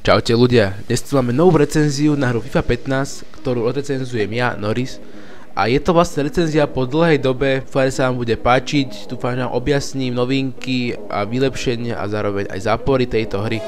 Čaute ľudia, dnes tu máme novú recenziu na hru FIFA 15, ktorú odrecenzujem ja, Norris. A je to vlastne recenzia po dlhej dobe, dúfam, že sa vám bude páčiť, dúfam, že vám objasním novinky a vylepšenia a zároveň aj zápory tejto hry.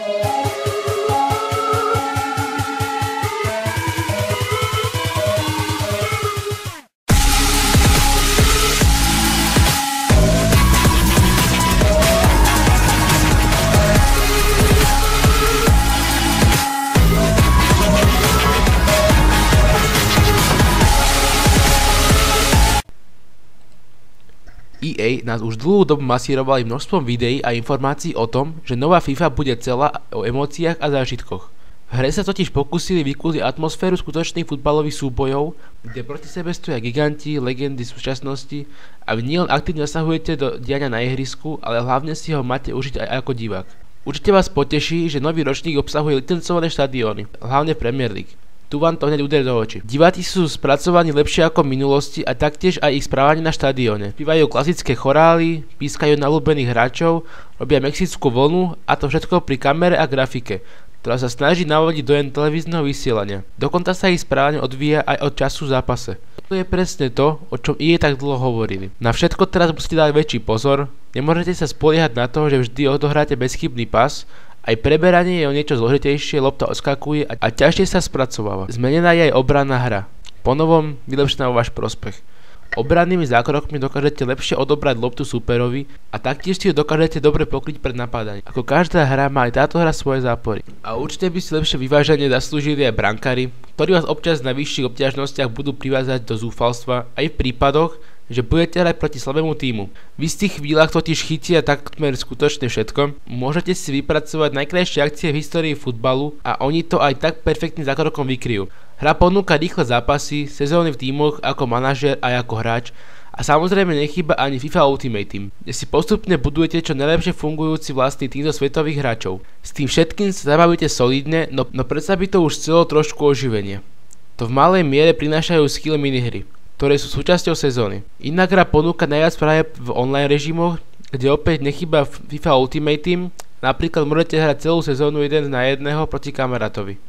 EA nás už dlhú dobu masírovali množstvom videí a informácií o tom, že nová FIFA bude celá o emóciách a zážitkoch. V hre sa totiž pokúsili vykúsiť atmosféru skutočných futbalových súbojov, kde proti sebe stoja giganti, legendy súčasnosti a vy nielen aktívne zasahujete do diania na ihrisku, ale hlavne si ho máte užiť aj ako divák. Určite vás poteší, že nový ročník obsahuje licencované štadióny, hlavne Premier League. Tu vám to hneď uderí do očí. Diváci sú spracovaní lepšie ako v minulosti a taktiež aj ich správanie na štadióne. Spievajú klasické chorály, pískajú na ľúbených hráčov, robia mexickú vlnu a to všetko pri kamere a grafike, ktorá sa snaží navodiť dojem televízneho vysielania. Dokonca sa ich správanie odvíja aj od času v zápase. To je presne to, o čom EA tak dlho hovorili. Na všetko teraz musíte dať väčší pozor, nemôžete sa spoliehať na to, že vždy odohráte bezchybný pas. Aj preberanie je o niečo zložitejšie, lopta odskakuje a ťažšie sa spracováva. Zmenená je aj obranná hra. Ponovom vylepšená vo váš prospech. Obrannými zákrokmi dokážete lepšie odobrať loptu súperovi a taktiež si ju dokážete dobre pokryť pred napádaním. Ako každá hra má aj táto hra svoje zápory. A určite by si lepšie vyváženie zaslúžili aj brankári, ktorí vás občas na vyšších obťažnostiach budú privázať do zúfalstva aj v prípadoch, že budete hrať proti slabému tímu. V istých chvíľach totiž chytia takmer skutočne všetko. Môžete si vypracovať najkrajšie akcie v histórii futbalu a oni to aj tak perfektným zákrokom vykryjú. Hra ponúka rýchle zápasy, sezóny v tímoch ako manažér a ako hráč a samozrejme nechýba ani FIFA Ultimate Team, kde si postupne budujete čo najlepšie fungujúci vlastný tým zo svetových hráčov. S tým všetkým sa zabavíte solidne, no predsa by to už chcelo trošku oživenie. To v malej miere prinášajú skill minihry, ktoré sú súčasťou sezóny. Inak hra ponúka najviac práve v online režimoch, kde opäť nechýba FIFA Ultimate Team, napríklad môžete hrať celú sezónu 1 na 1 proti kamarátovi.